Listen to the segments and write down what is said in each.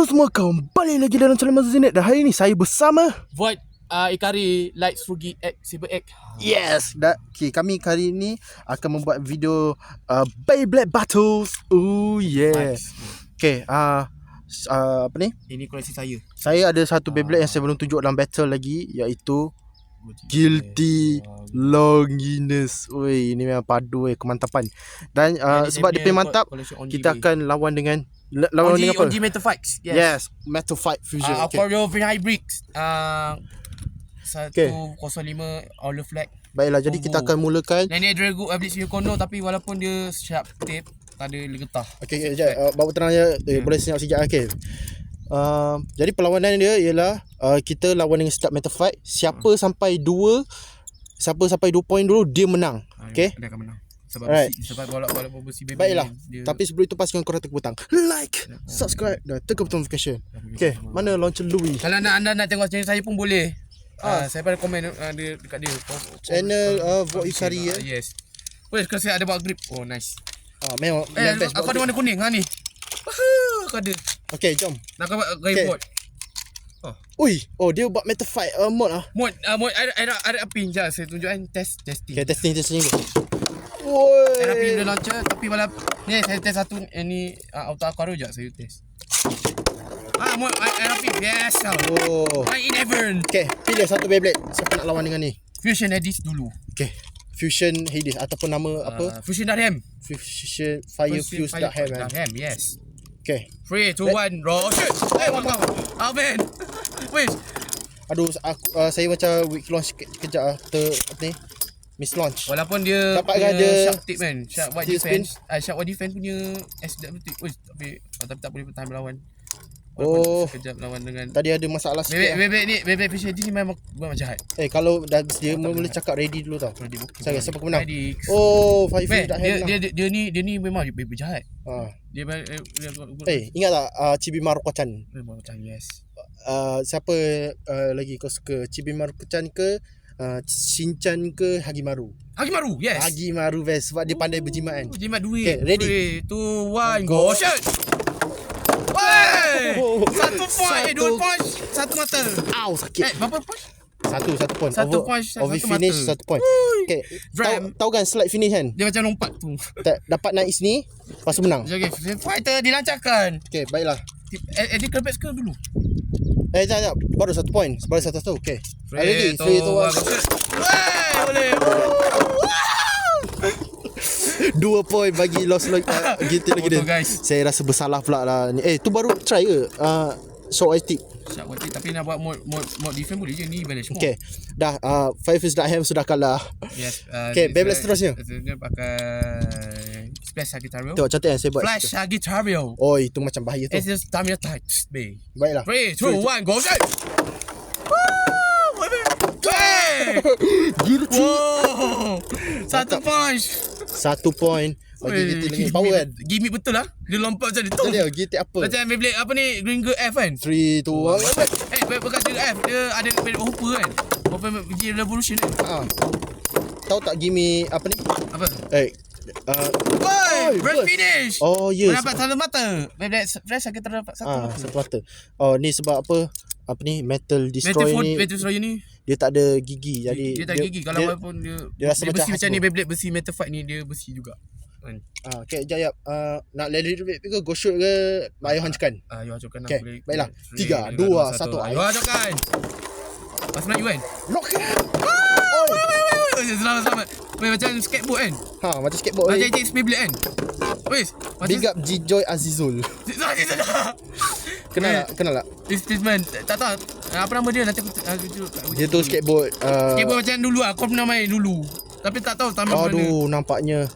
Halo semua, kembali lagi dalam channel Mazuzinet. Dan hari ni saya bersama Void, Ikari, Light, Frugi, Egg, Saber Egg. Yes, kami kali ni akan membuat video Beyblade Battles. Oh yeah. Okay, apa ni? Ini koleksi saya. Saya ada satu Beyblade yang saya belum tunjuk dalam battle lagi, iaitu Guilty Longinus. Oi, ini memang padu kemantapan. Dan sebab dia punya mantap, kita akan lawan dengan apa? OG Metal Fights. Yes, Metal Fight Fusion. Aquario Hybrids. 105 All Flag. Baiklah, jadi kita akan mulakan. Dan ni Drago Blitz Yukono, tapi walaupun dia sharp tape, tak ada getah. Okey, sekejap. Bawa tenang je. Boleh senyap sekejap. Okey. Jadi perlawanan dia ialah kita lawan dengan start Metal Fight. Siapa sampai 2 point dulu, dia menang. Okey. Dia akan menang. Sebab Alright. sebab walaupun besi baby. Baiklah. Tapi sebelum itu pastikan korang tekan butang like, subscribe dan tekan butang notification. Okey, mana launcher Louis? Kalau anda nak tengok channel saya pun boleh. Saya pada komen dia dekat dia. Channel Void Ikari ya. Yes. Boleh kasi ada buat grip. Oh nice. Memang best. Aku ada warna kuning ni. Aku ada. Okey, jom. Nak buat gaya bot. Ui, dia buat Metal Fight mod ah. Mod ada api je. Saya tunjukkan testing. Okay, testing dulu. Ada api dia launcher, tapi malah ni saya test satu ni auto aquario je saya test. Mod ada api. Yes. I never. Okay, pilih satu Beyblade. Siapa nak lawan dengan ni? Fusion Hades dulu. Okay, Fusion Hades ataupun nama apa? Fusion Darham. Fusion Fire Fuse Darham. Darham, yes. Okay. 3, 2, 1, roll. Wow. Man. Wait. Aduh, saya macam weak launch kejap apa ni? Miss launch. Walaupun dia dapat ada sharp tip kan. Sharp white defense. Sharp white defense punya SW tip. Tapi tak boleh bertahan melawan. Sekejap lawan dengan tadi ada masalah sikit. Bebek Fusion ni memang jahat. Kalau dah dia mula cakap ready dulu tau. Saya siapa menang? Fire Fuse Darham. Dia ni memang bebek jahat. Dia ingat tak Chibi Maruko-chan? Maruko-chan, yes. Siapa lagi kau suka? Chibi Maruko-chan ke Shinchan ke Hagimaru? Hagimaru, yes. Hagimaru best sebab dia pandai berjimat kan. Jimat duit. Okay, ready? 3, 2, 1, go shoot. Satu point, 2 point, satu mata. Au, sakit. Berapa point? Satu point. Satu point, over satu finish mata. 1 point. Okay. Tahu kan slide finish kan? Dia macam lompat tu. Dapat naik sini, lepas tu menang. Okay, fighter dilancarkan. Okay, baiklah. Edit Kerbex ke dulu? Jangan. Baru 1 point. Baru satu. Okay. Ready? 3, 2, 1. Boleh. 2 point bagi lost Guilty lagi dia. Saya rasa bersalah pula lah ni. Tu baru try ke? Short white tip. Short white tip, tapi nak buat mod defense boleh je ni balance. Okay. Dah Fire Fuse Darham sudah kalah. Yes. Okay, Beyblade seterusnya. Dia pakai Splash Sagittario. Tengok cantik kan saya buat. Flash Sagittario. Itu macam bahaya tu. It's just Tamia types, babe. Baiklah. 3, 2, 1, go shoot. Guilty. Wow. 1 punch. 1 point bagi Guilty lagi. Power kan? Gimmick betul lah. Dia lompat macam ni tu. Dia Guilty apa? Macam Beyblade apa ni? Green Girl F kan? 3, 2, 1. Bekas dia F. Dia ada Beyblade Hopper kan? Hopper Revolution kan? Tahu tak gimme apa ni? Apa? First finish. Yes. Dapat satu mata. Beyblade Flash kita dapat satu mata. Ni sebab apa? Apa ni? Metal Destroyer ni dia tak ada gigi. Jadi dia tak gigi. Kalau walaupun dia rasa besi macam ni Beyblade besi Metal Fight ni dia besi juga. Okay, jap. Nak lari dulu ke go shoot ke ayo hancurkan? Ayo hancurkan lah. Okay, baiklah. 3, 2, 1. Ayo hancurkan. Pas nak you kan? Lock it. Selamat. Macam skateboard kan? Macam skateboard. Macam Jack Beyblade kan? Big up G-Joy Azizul. Kenal tak? Istizman. Tak tahu. Apa nama dia? Nanti dia tu skateboard. Skateboard macam dulu lah. Kau pernah main dulu. Tapi tak tahu tamat mana. Nampaknya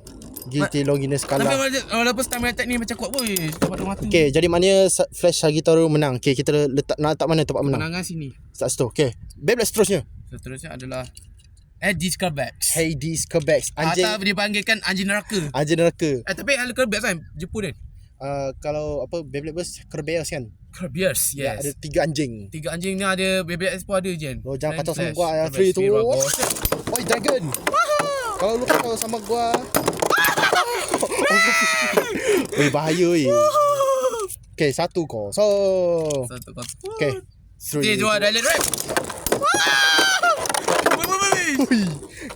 Guilty Longinus kalah. Tapi walaupun stamina attack ni macam kuat pun. Dapat mata. Okay, jadi maknanya Flash Sagittario menang. Okay, kita letak mana tempat menang? Menangan sini. Start situ. Okay, Beyblade seterusnya adalah Hades Kerbex. Anjing. Atau dipanggilkan anjing neraka. Tapi Hades Kerbex kan Jepun kan? Kalau apa Beyblade Burst Kerbeus kan? Kerbeus, yes. Ada 3 anjing. 3 anjing ni ada Beyblade Expo ada je kan? Jangan kacau sama gua. 3, 2, 1. Dragon. Kalau lu kacau sama gua. Bahaya Okay, 1-0. Satu kau. Okay. Dia jual Dialect Rap.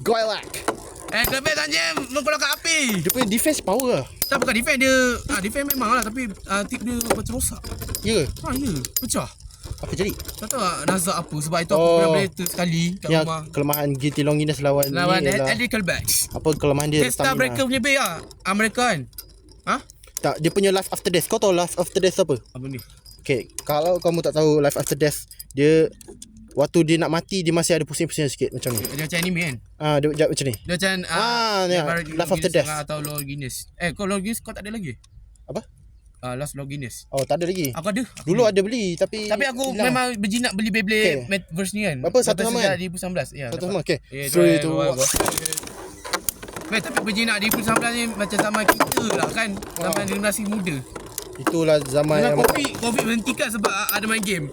Goilak. Kebet Sanjim mengkolakkan api. Dia punya defense power lah. Tak bukan defend dia. Defend memang lah tapi tip dia macam rosak. Ya ke? Ya, pecah. Apa jadi? Tak tahu lah nazar apa. Sebab itu aku pernah berita sekali kat Yang rumah. kelemahan Guilty Longinus lawan ni ialah Ethical Backs. apa kelemahan dia? Testa breaker punya bay lah. Mereka kan. Tak, dia punya Life After Death. Kau tahu Life After Death apa? Apa ni? Okay, kalau kamu tak tahu Life After Death, dia waktu dia nak mati dia masih ada pusing-pusing sikit macam ni. Dia macam anime kan? Dia macam ni. Dia macam ni Life After Death atau Lord Guinness. Kau Lord Guinness kau tak ada lagi? Apa? Last Lord Guinness. Oh, tak ada lagi. Aku ada. Dulu ada beli tapi aku hilang. memang berjinak beli Beyblade verse ni kan. Apa satu nama kan? 2019. Ya. Satu sama. Okay. 3 3, 2 1. tapi berjinak 2019 ni macam zaman kita lah kan. Zaman generasi muda. Itulah zaman Memang yang COVID berhentikan sebab ada main game.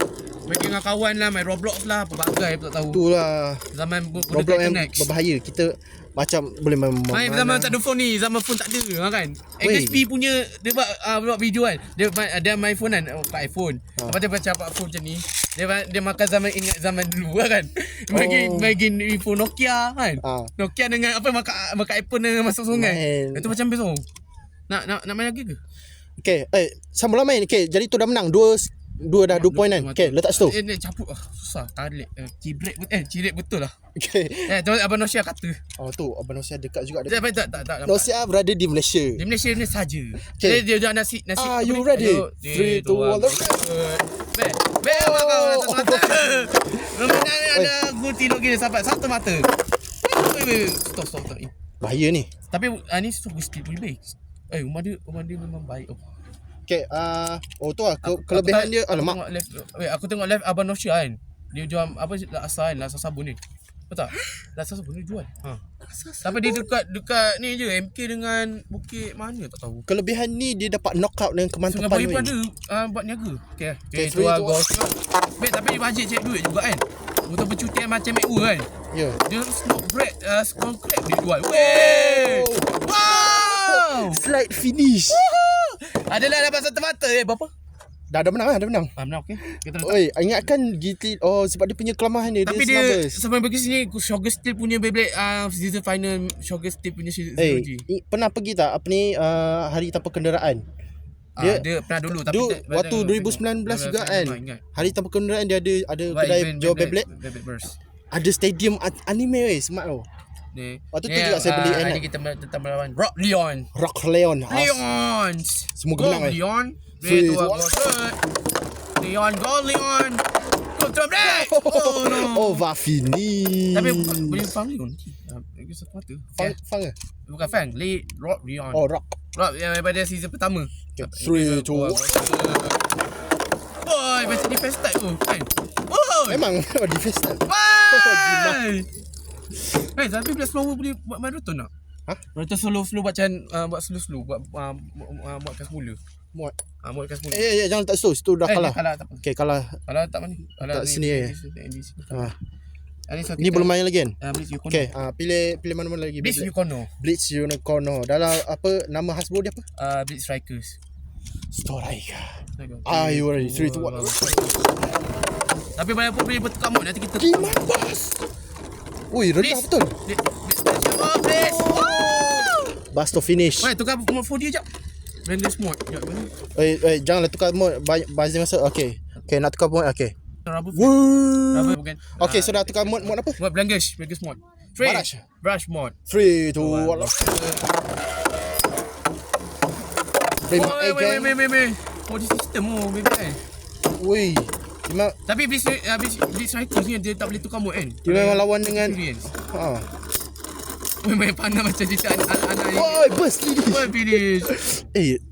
Main game dengan kawan lah, main Roblox lah, pelbagai aku tak tahu. itulah Zaman Roblox yang berbahaya. Kita macam boleh main zaman tak ada phone ni, zaman phone tak ada kan. XP punya dia buat video kan. Dia main phone kan, kat iPhone. Lepas dia baca apa phone macam ni. Dia makan ingat zaman dulu kan. Main game phone Nokia kan. Nokia dengan apa makan iPhone dengan masuk sungai. Itu macam best. Nak main lagi ke? Okay, sambung lah main. Okay, jadi tu dah menang. Dua dah 2 point kan. Okay, letak situ. Ni cabut susah. Tarik ciret betul lah. Okay. Tu Abang Nosia kata. Tu Abang Nosia dekat juga. Tak. Nosia berada di Malaysia. Di Malaysia ni saja. Okay. Dia jual nasi. Are you ready? 3, 2, 1. Ada guti lagi sampai satu mata. Stop. Bahaya ni. Tapi ni sungguh skill lebih baik. Rumah dia memang baik. Okay, tu lah kelebihan dia. Alamak. Aku tengok live Abang Nosia kan. Dia jual apa laksa sabun ni. Betul tak? Laksa sabun dia jual. Tapi dia dekat ni je MK dengan Bukit mana tak tahu. Kelebihan ni dia dapat knockout dengan kemantapan ni. Sebab dia buat niaga. Okay, tu lah gos. Tapi dia bajet cek duit juga kan. Untuk percutian macam MU kan. Ya. Dia smoke bread, scone crab dia jual. Wow! Slide finish. Adalah dapat satu mata. Berapa? Dah menang. Menang okey. Kita letak. Oi, ingatkan Guilty sebab dia punya kelemahan dia. Tapi dia sampai pergi sini Sugar Steel punya Beyblade season final Sugar Steel punya trilogy. Pernah pergi tak apa ni hari tanpa kenderaan? Dia pernah dulu tapi waktu 2019 juga kan. Hari tanpa kenderaan dia ada kedai jual Beyblade. Ada stadium anime smart tau. Waktu tu juga saya beli Hari kita tetap melawan Rock Leon. Semoga menang. Leon. Leon go Leon. Control break. Oh no. Vafini. Tapi boleh Fang Leon. Lagi satu mata. Fang ke? Bukan Fang, Rock Leon. Rock yang daripada season pertama. 3, 2, 1. Boy, macam defense type tu kan. Memang defense type. Tapi bila slow boleh buat marathon tak? Marathon slow macam buat slow buatkan semula. Buatkan semula. Jangan letak situ dah kalah. Kalah tak apa. Okay, kalah. Kalah tak mana? Tak sini Ni belum main lagi kan? Blitz Yukono. Okay, pilih mana-mana lagi. Blitz Yukono. Blitz Yukono. Dalam apa nama Hasbro dia apa? Blitz Strikers. Are you ready? 3, 2, 1. Tapi banyak pun boleh bertukar mod nanti kita Mampus. Ui, rendah betul. Bust to finish. Tukar mod 4D sekejap. Blenders mod. Janganlah tukar mod. Bazir masa. Okay, nak tukar mod. Okay. Rubber bukan. Okay, so dah tukar mod apa? Mod Blenders mod. Brush mod. 3, 2, 1. Body system kan. Woi. Tapi Blitz Strikers ni dia tak boleh tukar mod kan. Dia memang lawan dengan main panah macam cerita anak-anak ni. Burst finish.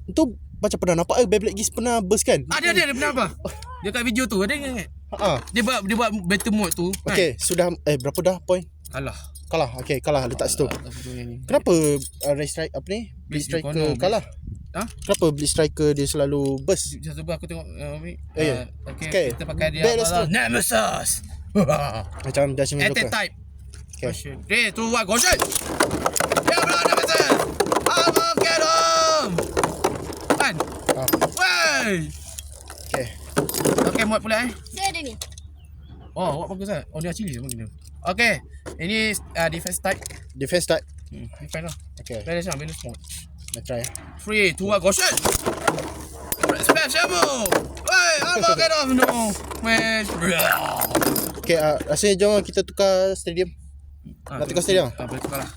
Tu macam pernah nampak Beyblade Geese pernah burst kan? Dia pernah apa? Dia kat video tu ada ingat. Dia buat battle mode tu. Okay, sudah berapa dah point? Kalah. Okay, kalah letak situ. Kenapa Blitz Striker kalah? Kenapa Blitz Striker dia selalu burst? Cuba aku tengok Okay, kita pakai dia Nemesis. Macam Dashman Joker. Type. Okay. 3, 2, 1, go shoot. Dia belah Nemesis. Armageddon. Kan? Wey. Okay. Okay, muat pula Saya ada ni. Oh, awak bagus lah. Oh, dia cili sama kena. Okay. Ini defense type. Defense type. Defense lah. Okay. Balance lah. Balance point. Let's try. 3, 2, 1, go shoot! Special move! Hey, I'm not get off, no! Man. Okay, rasanya jom kita tukar stadium. Nak tukar stadium? Boleh tukar lah.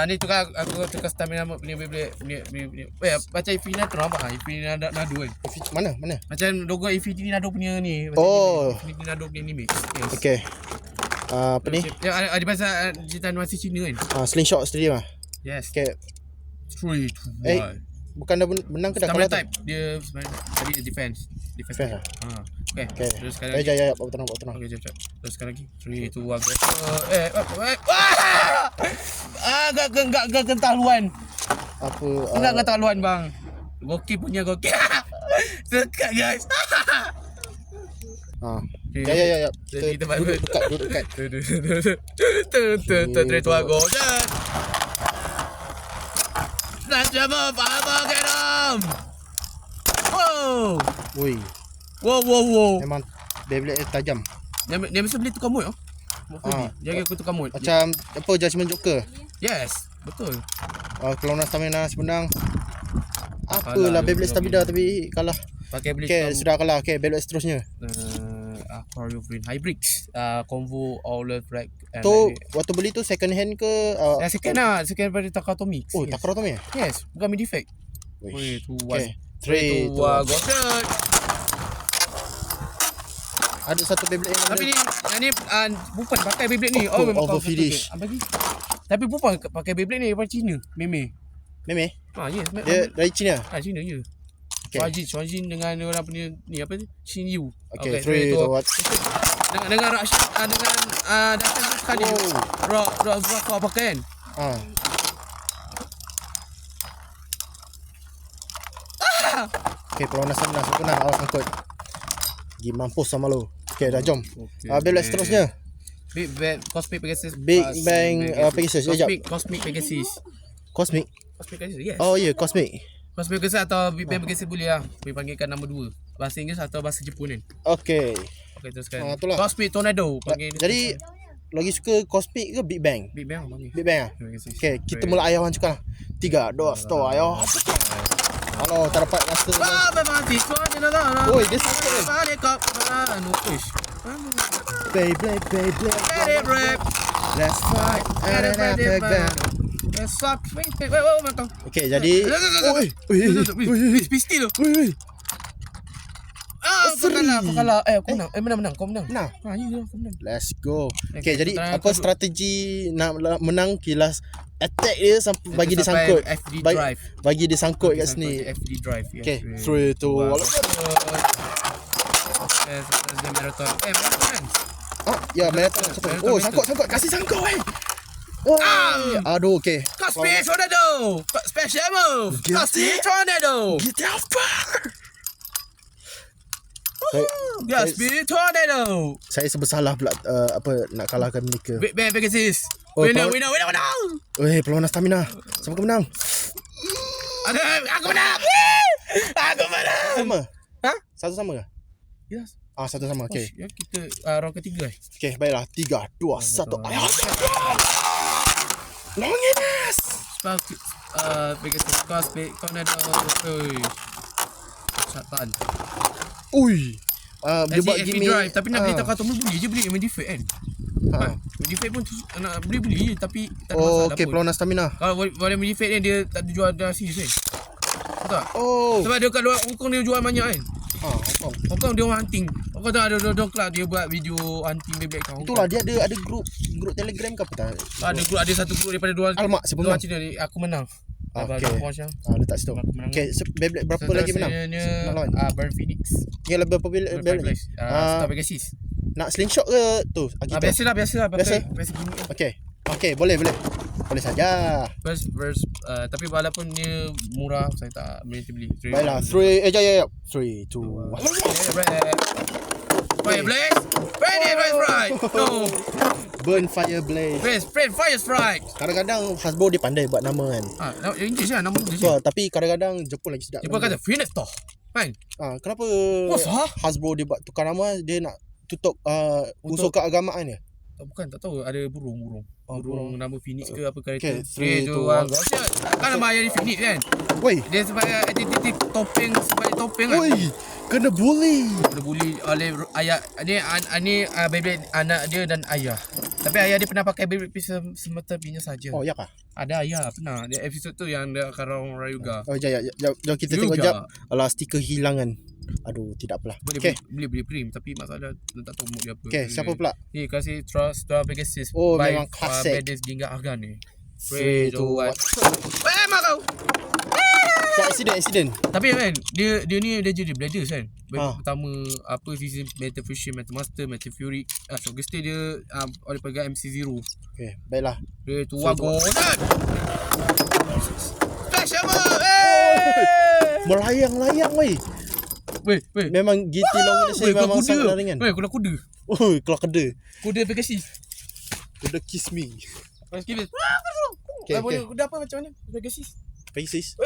Ni tukar, aku tukar stamina mode punya macam Infinity nampak lah. Infinity Nado kan. Mana? Macam logo Infinity Nado punya ni. Oh. Infinity Nado punya ni mix. Yes. Okay. Apa ni? Yang ada pasal cerita animasi Cina kan. Slingshot stadium lah. Yes. Okay. 3, 2, 1. Bukan dah menang ke dah Stamina kalah type. Dia sebenarnya tadi dia defense. Defense lah. Okay. Okay. Terus sekali lagi. Jap. Bawa tenang. Okay, jap. Terus sekali lagi. 3, 2, 1, go. Agak kentaluan. Apa? Agak kentaluan bang. Gokil punya gokil. Dekat guys. Ya. Kita Duduk dekat. Tua go. Snatch him up. I'm get him. Woi. Wow. Memang Beyblade dia tajam. Dia mesti boleh tukar mood. Jaga aku tukar mood. Macam apa Judgment Joker. Yes, betul. Perlawanan stamina nasi menang. Kalah, Apalah Beyblade stamina tapi kalah. Pakai beli Okay, sudah kalah. Okay, Beyblade seterusnya. Aquarium Green Hybrids. Convo Owler Frag. Tu waktu beli tu second hand ke? Second pada Takatomics. Oh, Takara Tomy. Yes, bukan mid defect. Wish. 2, 1. Okay. 3, 2, 1. Go shot. Ada satu Beyblade Tapi ni Bupan pakai Beyblade ni. Oh, memang overfinish. Bagi. Tapi Bupan pakai Beyblade ni daripada Cina. Meme. Yes. Dia dari China. Cina je. Okay. Chuanjin dengan orang punya ni apa tu? Xin Yu. Okay, 3, 2, 1. Dengan Rashid dengan datang tu sekali. Rock pakai kan. Okay, perlawanan stamina sempurna. Awas angkut. Pergi mampus sama lo. Okay, dah jom. Beyblade seterusnya. Big Bang Cosmic Pegasus. Big Bang Pegasus. Cosmic Pegasus. Cosmic. Yes. Oh ya, Cosmic. Cosmic Pegasus atau Big Bang Pegasus boleh lah. Boleh panggilkan nama dua. Bahasa Inggeris atau bahasa Jepun kan. Okay. Okay, teruskan. Itulah. Cosmic Tornado panggil. Jadi lagi suka Cosmic ke Big Bang? Big Bang panggil. Big Bang lah. Okay, kita mula ayawan juga lah. 3, 2, 1, ayo. Halo, tak dapat rasa. Oi, dia sakit ni. Beyblade. Let's fight. Okay, jadi Pistol tu. Kau kalah. Kau menang. Ya, kau menang. Let's go. Okay, Okay, jadi kita apa strategi nak menang kilas attack dia sampai bagi dia sangkut. FD drive. Bagi dia sangkut kat sini. FD drive. Okay, 3, 2, 1. Marathon. Marathon. Ya, marathon satu. Oh, sangkut. Kasih sangkut Oh, aduh, okay. Cosmic Tornado. Special move. Cosmic Tornado. Get out power. Cosmic Tornado. Saya bersalah pula nak kalahkan mereka. Big Bang Pegasus. Oh, Winner. Perlawanan stamina. Siapa yang menang? Aku menang. Sama. Ha? Satu sama ke? Yes. Satu sama. Okay. Kita round ketiga. Okay, baiklah. 3, 2, 1. Ayo. Longiness. Pegasus Cosmic Tornado. Syaitan. Ui. Dia buat FD gimmick. drive. Tapi nak beli Takatomi boleh je beli main defect kan. Defect pun nak beli je tapi tak ada masalah Okay, pun. perlawanan stamina. Kalau boleh main defect ni dia tak ada jual dah series kan. Betul tak? Sebab dia kat luar Hong Kong dia jual banyak kan. Hong Kong dia orang hunting. Hong Kong tu ada club dia buat video hunting Beyblade kat Hong Kong. Itulah dia ada grup Telegram ke apa tak? Ada satu group daripada dua. Alamak, siapa dua menang? Cina ni aku menang. Okay. Letak situ. Aku menang. Okay, Beyblade berapa lagi menang? Nak lawan? Burn Phoenix. Yang lebih apa Beyblade? Star Pegasus. Nak slingshot ke tu? Biasalah. Biasa gimmick. Okay, boleh saja. Verse tapi walaupun dia murah saya tak beli. Baiklah, 3, 2, 1. Fire Blaze. Right. No. Burn Fire Blaze. Fire Strike. Kadang-kadang Hasbro dia pandai buat nama kan. English lah nama dia. So, tapi kadang-kadang Jepun lagi sedap. Jepun kata Phoenix Star. Kan? Kenapa Masa? Hasbro dia buat tukar nama, dia nak tutup unsur keagamaan dia? Tak tahu ada burung. Burung nama Phoenix ke apa Okay, kereta. 3, 2, 1. Kan nama ayah dia Phoenix kan? Woi, Dia sebagai identiti topeng kan. woi, kena bully. Dia bully oleh ayah ni Beyblade anak dia dan ayah. Tapi ayah dia pernah pakai Beyblade semata pinya saja. Oh, ya kah? Ada ayah pernah. Dia episod tu yang dia Karang Rayuga. Oh, jom kita tengok jap. Alah, stiker hilangan. Aduh, tidak apalah. Boleh print tapi masalah tak tahu mood dia apa. Okay, siapa pula? Ni kasih Trust Pegasus. Oh, by, memang klasik. Badass Ginga Afghan ni. 3, 2, 1. Kau. Accident. Tapi kan dia ni dia jadi Bladders kan. Pertama apa season Metal Fusion, Metal Master, Metal Fury, Shoguster dia oleh pegang MC0. Okay, baiklah. Dia tua gonan. Flash hammer. Melayang-layang weh. Weh. Memang GT long ni saya memang sangat ringan. Weh, kuda. Oh, keluar keda. Kuda Pegasus. Kuda kiss me. Skip. Okay. Kuda apa macam mana? Pegasus. Faces.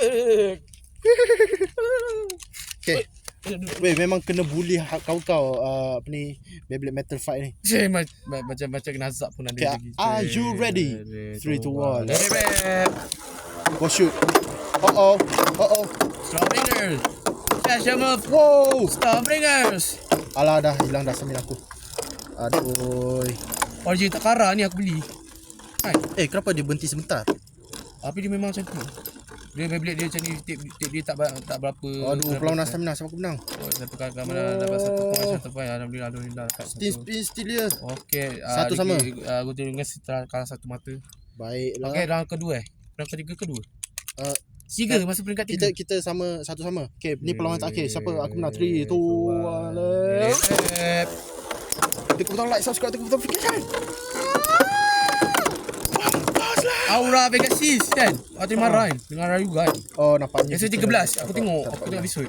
Okay. Weh, memang kena bully kau apa ni Beyblade Metal Fight ni. Macam kena azab pun ada lagi. Are you ready? 3, 2, 1. Go shoot. Oh. Stormbringers. Flash hammer. Wow. Stormbringers. Alah, dah hilang dah sambil aku. Aduh. Origin Takara ni aku beli. Kan? Kenapa dia berhenti sebentar? Tapi dia memang macam tu. Dia Beyblade dia macam ni, tip dia tak berapa. Aduh, perlawanan stamina siapa aku menang? Sampai kat mana dapat 1 point. Alhamdulillah dekat Still dia. Okey, Satu sama. Aku tengok setelah kalah satu mata. Baiklah. Okey, round kedua Round ketiga kedua. Tiga masuk peringkat 3. Kita sama satu sama. Okey, ni perlawanan terakhir. Siapa aku menang? 3, 2, 1. Tekan butang like, subscribe, tekan butang notification. Aura Pegasus kan? Aku marah kan dengan Rayuga kan. Oh, nampaknya. Episode 13 aku tengok episod.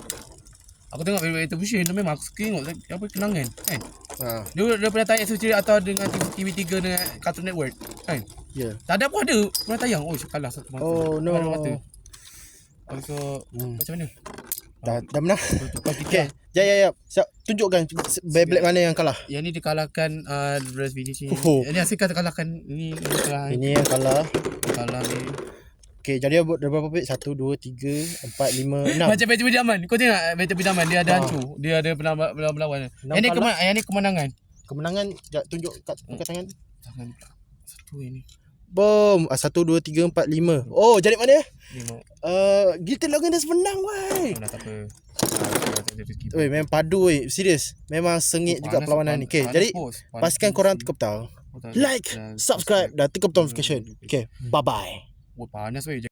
Aku tengok Beyblade Fusion memang aku suka tengok apa kenangan kan. Dia pernah tayang episode atau dengan TV3 dengan Cartoon Network kan. Ya. Tak ada pun ada pernah tayang. Oh, kalah satu mata. Oh, no. Ada mata. So macam mana? Dah menang. Okey. Ya. Tunjukkan Beyblade mana yang kalah. Yang ni dikalahkan Dress Finish ni. Oh. Ini asyik kalahkan ini Ini yang kalah. Kalah ni. Okey, jadi ada berapa bit? 1, 2, 3, 4, 5, 6. Macam Battle Bidaman. Kau tengok Battle Bidaman dia ada hantu. Dia ada pernah berlawan. Yang ni kemenangan. Kemenangan, tunjuk kat tangan. Tangan satu ini. Boom. 1, 2, 3, 4, 5. Oh, jadi mana? 5. Guilty Logan menang weh. Tak apa. Weh, memang padu weh. Serius. Memang sengit juga perlawanan ni. Okay, jadi pastikan korang tekan butang like, subscribe dan tekan butang notification. Okay, bye-bye. Panas weh.